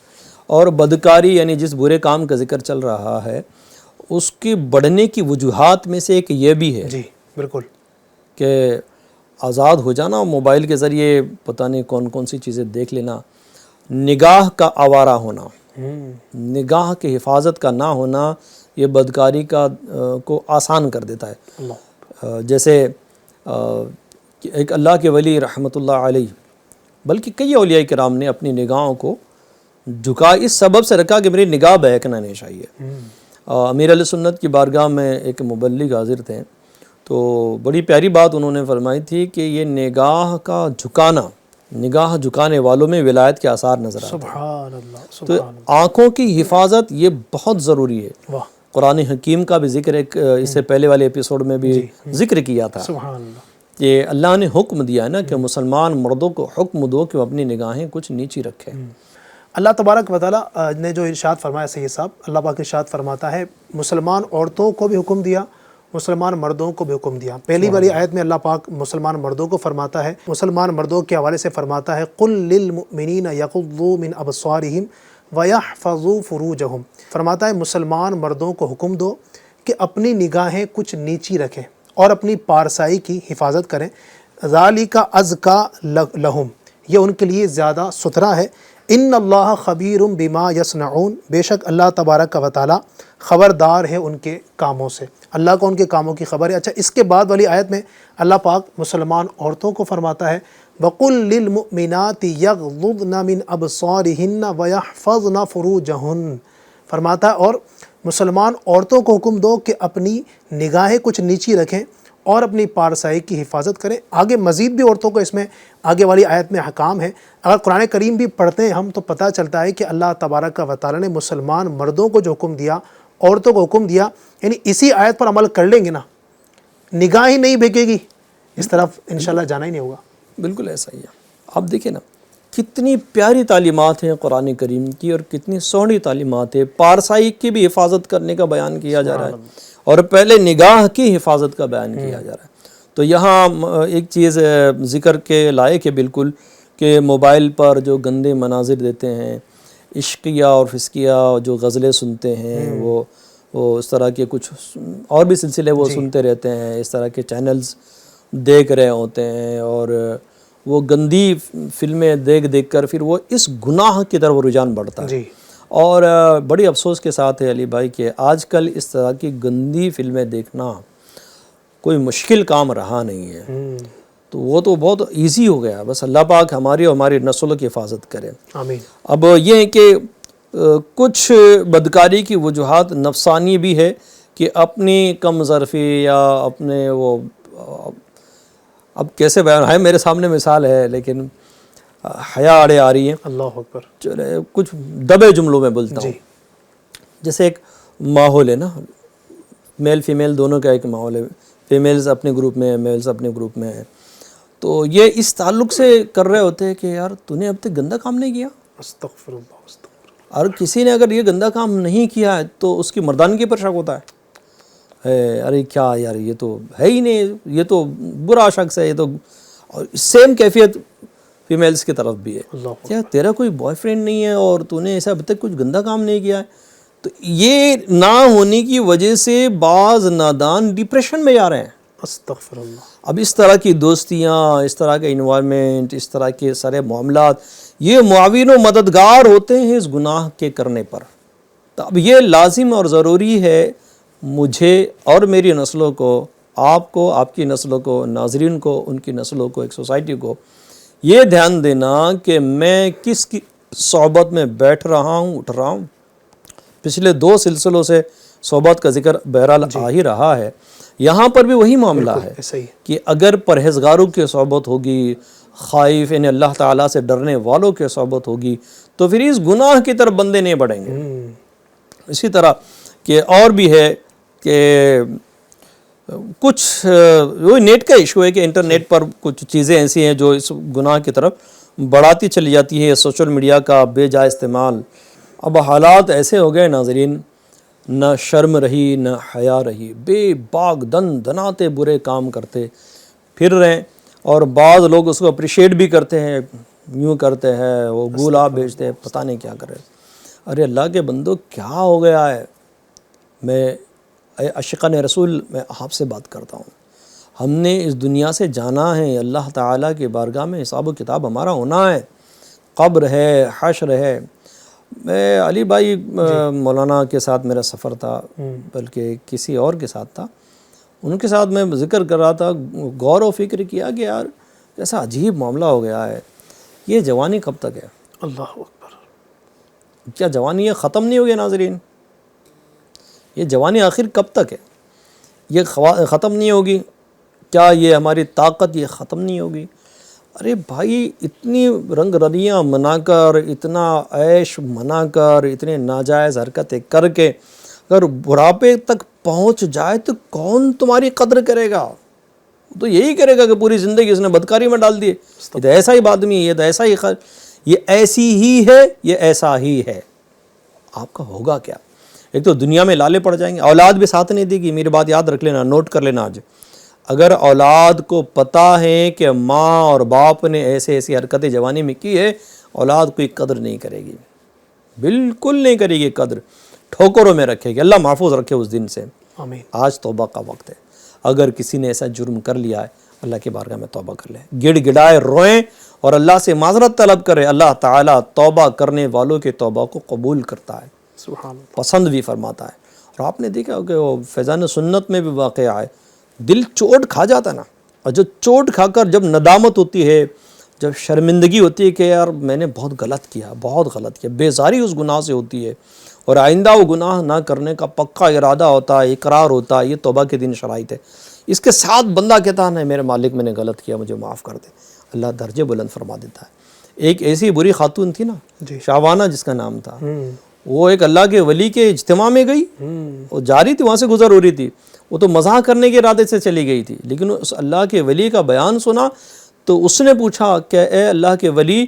اور بدکاری یعنی جس برے کام کا ذکر چل رہا ہے اس کی بڑھنے کی وجوہات میں سے ایک یہ بھی ہے جی بالکل، کہ آزاد ہو جانا، موبائل کے ذریعے پتہ نہیں کون کون سی چیزیں دیکھ لینا، نگاہ کا آوارہ ہونا، نگاہ کی حفاظت کا نہ ہونا، یہ بدکاری کو آسان کر دیتا ہے۔ جیسے ایک اللہ کے ولی رحمۃ اللہ علیہ، بلکہ کئی اولیاء کرام نے اپنی نگاہوں کو جھکا اس سبب سے رکھا کہ میری نگاہ بہکنا نہیں چاہیے۔ امیر علیہ سنت کی بارگاہ میں ایک مبلغ حاضر تھے، تو بڑی پیاری بات انہوں نے فرمائی تھی کہ یہ نگاہ کا جھکانا، نگاہ جھکانے والوں میں ولایت کے آثار نظر آتے ہیں۔ سبحان اللہ، تو سبحان اللہ، آنکھوں کی حفاظت یہ بہت ضروری ہے۔ واہ، قرآن حکیم کا بھی ذکر اس سے پہلے والے ایپیسوڈ میں بھی ذکر کیا تھا سبحان اللہ۔ کہ اللہ نے حکم دیا ہے نا کہ مسلمان مردوں کو حکم دو کہ وہ اپنی نگاہیں کچھ نیچی رکھیں۔ اللہ تبارک و تعالیٰ نے جو ارشاد فرمایا سید صاحب، اللہ پاک ارشاد فرماتا ہے مسلمان عورتوں کو بھی حکم دیا، مسلمان مردوں کو بھی حکم دیا۔ پہلی والی آیت میں اللہ پاک مسلمان مردوں کو فرماتا ہے، مسلمان مردوں کے حوالے سے فرماتا ہے قُل لِّلْمُؤْمِنِينَ يَغُضُّوا مِنْ أَبْصَارِهِمْ وَيَحْفَظُوا فُرُوجَهُمْ، فرماتا ہے مسلمان مردوں کو حکم دو کہ اپنی نگاہیں کچھ نیچی رکھیں اور اپنی پارسائی کی حفاظت کریں۔ ذَلِكَ أَزْكَىٰ لَهُمْ، یہ ان کے لیے زیادہ ستھرا ہے۔ ان اللہ خبیر بما یصنعون، بے شک اللہ تبارک و تعالیٰ خبردار ہے ان کے کاموں سے، اللہ کو ان کے کاموں کی خبر ہے۔ اچھا، اس کے بعد والی آیت میں اللہ پاک مسلمان عورتوں کو فرماتا ہے وَقُلْ لِلْمُؤْمِنَاتِ يَغْضُضْنَ مِنْ أَبْصَارِهِنَّ وَيَحْفَظْنَ فُرُوجَهُنَّ، فرماتا ہے اور مسلمان عورتوں کو حکم دو کہ اپنی نگاہیں کچھ نیچی رکھیں اور اپنی پارسائی کی حفاظت کریں۔ آگے مزید بھی عورتوں کو اس میں آگے والی آیت میں احکام ہے۔ اگر قرآن کریم بھی پڑھتے ہیں ہم تو پتہ چلتا ہے کہ اللہ تبارک و تعالیٰ نے مسلمان مردوں کو جو حکم دیا، عورتوں کو حکم دیا، یعنی اسی آیت پر عمل کر لیں گے نا، نگاہ ہی نہیں بھیگے گی، اس طرف انشاءاللہ جانا ہی نہیں ہوگا۔ بالکل ایسا ہی ہے۔ آپ دیکھیں نا کتنی پیاری تعلیمات ہیں قرآن کریم کی، اور کتنی سونی تعلیمات ہیں۔ پارسائی کی بھی حفاظت کرنے کا بیان کیا جا رہا ہے، اور پہلے نگاہ کی حفاظت کا بیان کیا جا رہا ہے۔ تو یہاں ایک چیز ذکر کے لائق ہے بالکل، کہ موبائل پر جو گندے مناظر دیتے ہیں، عشقیہ اور فسقیہ جو غزلیں سنتے ہیں، وہ اس طرح کے کچھ اور بھی سلسلے وہ سنتے رہتے ہیں، اس طرح کے چینلز دیکھ رہے ہوتے ہیں، اور وہ گندی فلمیں دیکھ کر پھر وہ اس گناہ کی طرف رجحان بڑھتا ہے۔ اور بڑی افسوس کے ساتھ ہے علی بھائی کہ آج کل اس طرح کی گندی فلمیں دیکھنا کوئی مشکل کام رہا نہیں ہے، تو وہ تو بہت ایزی ہو گیا۔ بس اللہ پاک ہماری اور ہماری نسلوں کی حفاظت کرے، آمین۔ اب یہ ہے کہ کچھ بدکاری کی وجوہات نفسانی بھی ہے، کہ اپنی کم ظرفی یا اپنے وہ، اب کیسے بیان ہے، میرے سامنے مثال ہے لیکن حیا آڑے آ رہی ہیں، اللہ اکبر، چلے کچھ دبے جملوں میں بولتا ہوں۔ جیسے ایک ماحول ہے نا، میل فیمیل دونوں کا ایک ماحول ہے، فیمیلز اپنے گروپ میں ہیں، میلز اپنے گروپ میں ہیں، تو یہ اس تعلق سے کر رہے ہوتے ہیں کہ یار تو نے اب تک گندا کام نہیں کیا، استغفر اللہ، استغفر اللہ۔ اور کسی نے اگر یہ گندا کام نہیں کیا ہے تو اس کی مردانگی پر شک ہوتا ہے، ارے کیا یار یہ تو ہے ہی نہیں، یہ تو برا شخص ہے، یہ تو۔ اور سیم کیفیت فیمیلز کی طرف بھی ہے، کیا تیرا کوئی بوائے فرینڈ نہیں ہے اور تو نے ایسا اب تک کچھ گندا کام نہیں کیا ہے؟ تو یہ نہ ہونے کی وجہ سے بعض نادان ڈپریشن میں جا رہے ہیں۔ استغفر اللہ۔ اب اس طرح کی دوستیاں، اس طرح کے انوائرمنٹ، اس طرح کے سارے معاملات، یہ معاون و مددگار ہوتے ہیں اس گناہ کے کرنے پر۔ تو اب یہ لازم اور ضروری ہے مجھے اور میری نسلوں کو، آپ کو، آپ کی نسلوں کو، ناظرین کو، ان کی نسلوں کو، ایک سوسائٹی کو یہ دھیان دینا کہ میں کس کی صحبت میں بیٹھ رہا ہوں، اٹھ رہا ہوں۔ پچھلے 2 سلسلوں سے صحبت کا ذکر بہرحال آ ہی رہا ہے، یہاں پر بھی وہی معاملہ ہے کہ اگر پرہیزگاروں کی صحبت ہوگی، خائف یعنی اللہ تعالیٰ سے ڈرنے والوں کی صحبت ہوگی، تو پھر اس گناہ کی طرف بندے نہیں بڑھیں گے۔ اسی طرح کہ اور بھی ہے کہ کچھ وہ نیٹ کا ایشو ہے کہ انٹرنیٹ پر کچھ چیزیں ایسی ہیں جو اس گناہ کی طرف بڑھاتی چلی جاتی ہے، سوشل میڈیا کا بے جا استعمال۔ اب حالات ایسے ہو گئے ناظرین، نہ شرم رہی نہ حیا رہی، بے باک دناتے برے کام کرتے پھر رہے ہیں، اور بعض لوگ اس کو اپریشیٹ بھی کرتے ہیں، یوں کرتے ہیں، وہ گولاب بھیجتے ہیں، پتہ نہیں کیا کرے۔ ارے اللہ کے بندو کیا ہو گیا ہے؟ میں عاشقان رسول میں آپ سے بات کرتا ہوں، ہم نے اس دنیا سے جانا ہے، اللہ تعالیٰ کی بارگاہ میں حساب و کتاب ہمارا ہونا ہے، قبر ہے، حشر ہے۔ میں علی بھائی مولانا کے ساتھ میرا سفر تھا، بلکہ کسی اور کے ساتھ تھا، ان کے ساتھ میں ذکر کر رہا تھا، غور و فکر کیا کہ یار ایسا عجیب معاملہ ہو گیا ہے، یہ جوانی کب تک ہے؟ اللہ اکبر، کیا جوانی یہ ختم نہیں ہوگی ناظرین؟ یہ جوانی آخر کب تک ہے؟ یہ ختم نہیں ہوگی؟ کیا یہ ہماری طاقت یہ ختم نہیں ہوگی؟ ارے بھائی اتنی رنگ رلیاں منا کر، اتنا عیش منا کر، اتنے ناجائز حرکتیں کر کے اگر بڑھاپے تک پہنچ جائے تو کون تمہاری قدر کرے گا؟ تو یہی کرے گا کہ پوری زندگی اس نے بدکاری میں ڈال دی، یہ تو ایسا ہی آدمی، یہ تو ایسا ہی یہ ایسی ہی ہے، یہ ایسا ہی ہے۔ آپ کا ہوگا کیا؟ ایک تو دنیا میں لالے پڑ جائیں گے، اولاد بھی ساتھ نہیں دے گی۔ میری بات یاد رکھ لینا، نوٹ کر لینا آج، اگر اولاد کو پتہ ہے کہ ماں اور باپ نے ایسی حرکتیں جوانی میں کی ہے، اولاد کوئی قدر نہیں کرے گی، بالکل نہیں کرے گی قدر، ٹھوکروں میں رکھے گی۔ اللہ محفوظ رکھے اس دن سے۔ آمین۔ آج توبہ کا وقت ہے، اگر کسی نے ایسا جرم کر لیا ہے اللہ کی بارگاہ میں توبہ کر لے، گڑ گڑائے روئیں اور اللہ سے معذرت طلب کرے۔ اللہ تعالیٰ توبہ کرنے والوں کے توبہ کو قبول کرتا ہے، سبحان اللہ، پسند بھی فرماتا ہے۔ اور آپ نے دیکھا کہ وہ فیضان سنت میں بھی واقعہ ہے، دل چوٹ کھا جاتا ہے نا، اور جو چوٹ کھا کر جب ندامت ہوتی ہے، جب شرمندگی ہوتی ہے کہ یار میں نے بہت غلط کیا، بہت غلط کیا، بیزاری اس گناہ سے ہوتی ہے، اور آئندہ وہ گناہ نہ کرنے کا پکا ارادہ ہوتا ہے، اقرار ہوتا ہے، یہ توبہ کے دن شرائط ہے۔ اس کے ساتھ بندہ کہتا ہے میرے مالک میں نے غلط کیا، مجھے معاف کر دے، اللہ درجے بلند فرما دیتا ہے۔ ایک ایسی بری خاتون تھی نا شعوانہ جس کا نام تھا، وہ ایک اللہ کے ولی کے اجتماع میں گئی، وہ جا رہی تھی، وہاں سے گزر ہو رہی تھی، وہ تو مزاح کرنے کے ارادے سے چلی گئی تھی، لیکن اس اللہ کے ولی کا بیان سنا تو اس نے پوچھا کہ اے اللہ کے ولی،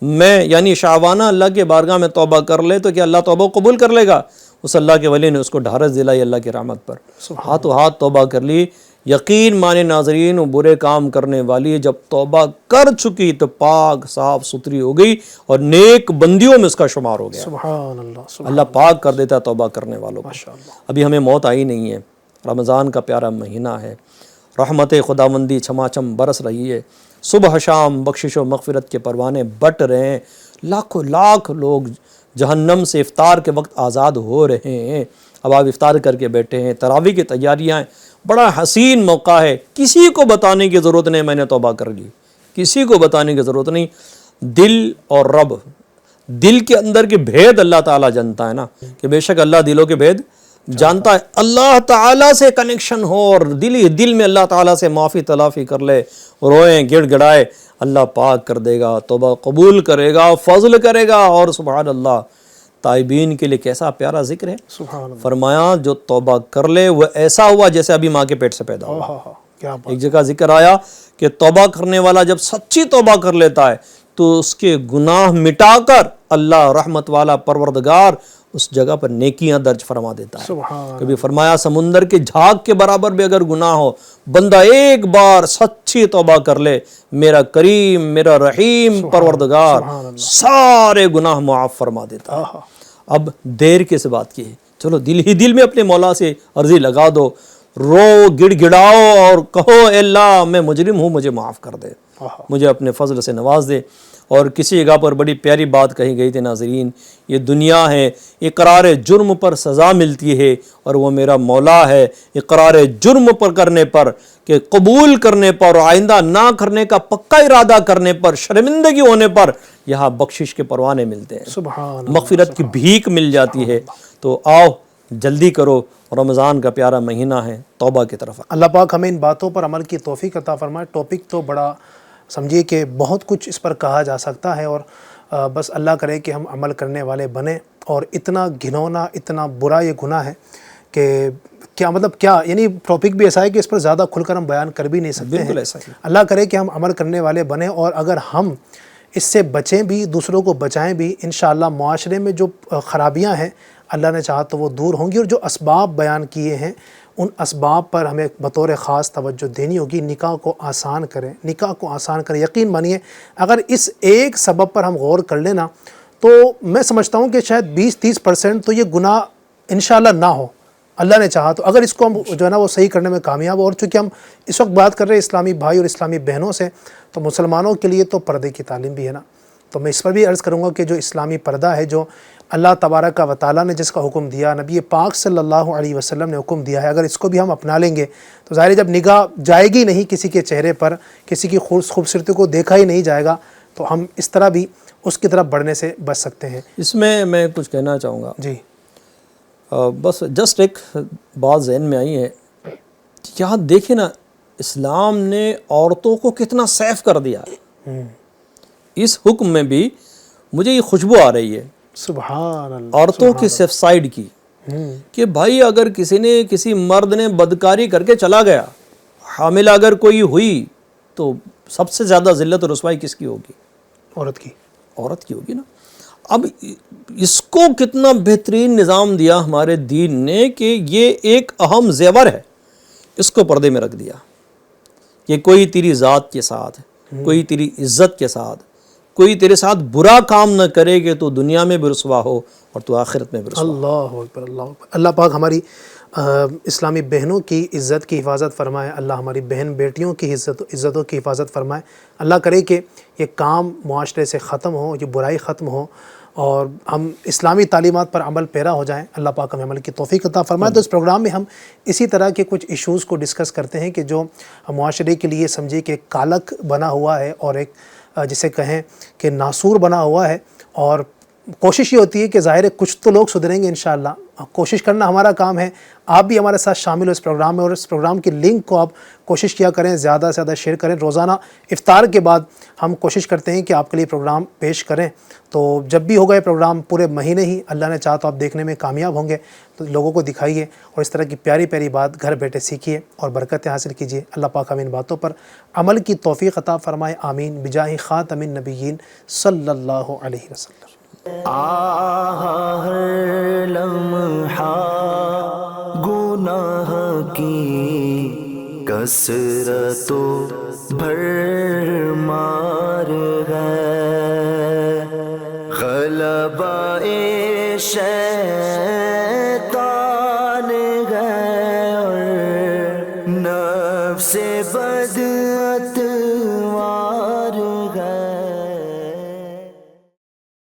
میں یعنی شعوانہ اللہ کے بارگاہ میں توبہ کر لے تو کیا اللہ توبہ قبول کر لے گا؟ اس اللہ کے ولی نے اس کو ڈھارس دلائی اللہ کی رحمت پر، ہاتھوں ہاتھ توبہ کر لی۔ یقین مانے ناظرین، وہ برے کام کرنے والی جب توبہ کر چکی تو پاک صاف ستھری ہو گئی اور نیک بندیوں میں اس کا شمار ہو گیا۔ سبحان اللہ، اللہ پاک کر دیتا ہے توبہ کرنے والوں کو۔ ابھی ہمیں موت آئی نہیں ہے، رمضان کا پیارا مہینہ ہے، رحمت خداوندی چھماچم برس رہی ہے، صبح شام بخشش و مغفرت کے پروانے بٹ رہے ہیں، لاکھوں لاکھ لوگ جہنم سے افطار کے وقت آزاد ہو رہے ہیں۔ اب آپ افطار کر کے بیٹھے ہیں، تراویح کی تیاریاں ہیں، بڑا حسین موقع ہے، کسی کو بتانے کی ضرورت نہیں میں نے توبہ کر لی، کسی کو بتانے کی ضرورت نہیں۔ دل اور رب، دل کے اندر کے بھید اللہ تعالیٰ جانتا ہے نا، کہ بے شک اللہ دلوں کے بھید جانتا ہے۔ اللہ تعالیٰ سے کنیکشن ہو اور دل میں اللہ تعالیٰ سے معافی تلافی کر لے، روئیں گڑ گڑائے، اللہ پاک کر دے گا، توبہ قبول کرے گا، فضل کرے گا۔ اور سبحان اللہ، تائبین کے لیے کیسا پیارا ذکر ہے، سبحان اللہ، فرمایا جو توبہ کر لے وہ ایسا ہوا جیسے ابھی ماں کے پیٹ سے پیدا ہوا۔ کیا بات، ایک جگہ ذکر آیا کہ توبہ کرنے والا جب سچی توبہ کر لیتا ہے تو اس کے گناہ مٹا کر اللہ رحمت والا پروردگار اس جگہ پر نیکیاں درج فرما دیتا ہے۔ سبحان، کبھی فرمایا سمندر کے جھاگ کے برابر بھی اگر گناہ ہو، بندہ ایک بار سچی توبہ کر لے، میرا کریم میرا رحیم پروردگار سارے گناہ معاف فرما دیتا ہے۔ اب دیر کس بات کی ہے، چلو دل ہی دل میں اپنے مولا سے عرضی لگا دو، رو گڑ گڑاؤ اور کہو اے اللہ میں مجرم ہوں، مجھے معاف کر دے، مجھے اپنے فضل سے نواز دے۔ اور کسی جگہ پر بڑی پیاری بات کہی گئی تھی ناظرین، یہ دنیا ہے، اقرار جرم پر سزا ملتی ہے اور وہ میرا مولا ہے، اقرار جرم پر کرنے پر کہ قبول کرنے پر اور آئندہ نہ کرنے کا پکا ارادہ کرنے پر، شرمندگی ہونے پر یہاں بخشش کے پروانے ملتے ہیں، سبحان، مغفرت کی بھیک مل جاتی ہے۔ تو آؤ جلدی کرو، رمضان کا پیارا مہینہ ہے، توبہ کی طرف۔ اللہ پاک ہمیں ان باتوں پر عمل کی توفیق عطا فرمائے۔ ٹاپک تو بڑا سمجھیے کہ بہت کچھ اس پر کہا جا سکتا ہے، اور بس اللہ کرے کہ ہم عمل کرنے والے بنیں۔ اور اتنا گھنونا، اتنا برا یہ گناہ ہے کہ کیا مطلب کیا، یعنی ٹاپک بھی ایسا ہے کہ اس پر زیادہ کھل کر ہم بیان کر بھی نہیں سکتے ہیں۔ بالکل ایسا ہی۔ اللہ کرے کہ ہم عمل کرنے والے بنیں، اور اگر ہم اس سے بچیں بھی، دوسروں کو بچائیں بھی، انشاءاللہ معاشرے میں جو خرابیاں ہیں اللہ نے چاہا تو وہ دور ہوں گی۔ اور جو اسباب بیان کیے ہیں ان اسباب پر ہمیں بطور خاص توجہ دینی ہوگی۔ نکاح کو آسان کریں، نکاح کو آسان کریں۔ یقین مانیے اگر اس ایک سبب پر ہم غور کر لینا تو میں سمجھتا ہوں کہ شاید 20-30% تو یہ گناہ انشاءاللہ نہ ہو، اللہ نے چاہا تو، اگر اس کو ہم جو ہے نا وہ صحیح کرنے میں کامیاب ہو۔ اور چونکہ ہم اس وقت بات کر رہے ہیں اسلامی بھائی اور اسلامی بہنوں سے، تو مسلمانوں کے لیے تو پردے کی تعلیم بھی ہے نا، تو میں اس پر بھی عرض کروں گا کہ جو اسلامی پردہ ہے، جو اللہ تبارک و تعالیٰ نے جس کا حکم دیا، نبی پاک صلی اللہ علیہ وسلم نے حکم دیا ہے، اگر اس کو بھی ہم اپنا لیں گے تو ظاہر ہے جب نگاہ جائے گی نہیں کسی کے چہرے پر، کسی کی خوبصورتی کو دیکھا ہی نہیں جائے گا، تو ہم اس طرح بھی اس کی طرف بڑھنے سے بچ سکتے ہیں۔ اس میں کچھ کہنا چاہوں گا، جی بس جسٹ ایک بات ذہن میں آئی ہے، یہاں دیکھیں نا اسلام نے عورتوں کو کتنا سیف کر دیا ہے۔ اس حکم میں بھی مجھے یہ خوشبو آ رہی ہے سبحان اللہ، عورتوں کی سیف سائڈ کی، کہ بھائی اگر کسی مرد نے بدکاری کر کے چلا گیا، حاملہ اگر کوئی ہوئی تو سب سے زیادہ ذلت و رسوائی کس کی ہوگی؟ عورت کی ہوگی نا۔ اب اس کو کتنا بہترین نظام دیا ہمارے دین نے کہ یہ ایک اہم زیور ہے، اس کو پردے میں رکھ دیا کہ کوئی تیری ذات کے ساتھ، کوئی تیری عزت کے ساتھ، کوئی تیرے ساتھ برا کام نہ کرے کہ تو دنیا میں بھی رسوا ہو اور تو آخرت میں بھی رسوا ہو۔ اللہ اکبر، اللہ اکبر۔ اللہ پاک ہماری اسلامی بہنوں کی عزت کی حفاظت فرمائے، اللہ ہماری بہن بیٹیوں کی عزتوں کی حفاظت فرمائے۔ اللہ کرے کہ یہ کام معاشرے سے ختم ہو، یہ برائی ختم ہو، اور ہم اسلامی تعلیمات پر عمل پیرا ہو جائیں۔ اللہ پاک ہمیں عمل کی توفیق عطا فرمائے۔ تو اس پروگرام میں ہم اسی طرح کے کچھ ایشوز کو ڈسکس کرتے ہیں کہ جو معاشرے کے لیے سمجھے کہ کالک بنا ہوا ہے، اور ایک جسے کہیں کہ ناسور بنا ہوا ہے، اور کوشش یہ ہوتی ہے کہ ظاہر ہے کچھ تو لوگ سدھریں گے انشاءاللہ، کوشش کرنا ہمارا کام ہے، آپ بھی ہمارے ساتھ شامل ہو اس پروگرام میں، اور اس پروگرام کی لنک کو آپ کوشش کیا کریں، زیادہ سے زیادہ شیئر کریں۔ روزانہ افطار کے بعد ہم کوشش کرتے ہیں کہ آپ کے لیے پروگرام پیش کریں، تو جب بھی ہوگا یہ پروگرام پورے مہینے ہی اللہ نے چاہا تو آپ دیکھنے میں کامیاب ہوں گے، تو لوگوں کو دکھائیے اور اس طرح کی پیاری پیاری بات گھر بیٹھے سیکھیے اور برکتیں حاصل کیجیے۔ اللہ پاک ہمیں ان باتوں پر عمل کی توفیق عطا فرمائے، آمین، بجاہ خاتم النبیین صلی اللہ علیہ وسلم۔ ہر لمحہ گناہ کی کثرت و بھرمار ہے، غلبہ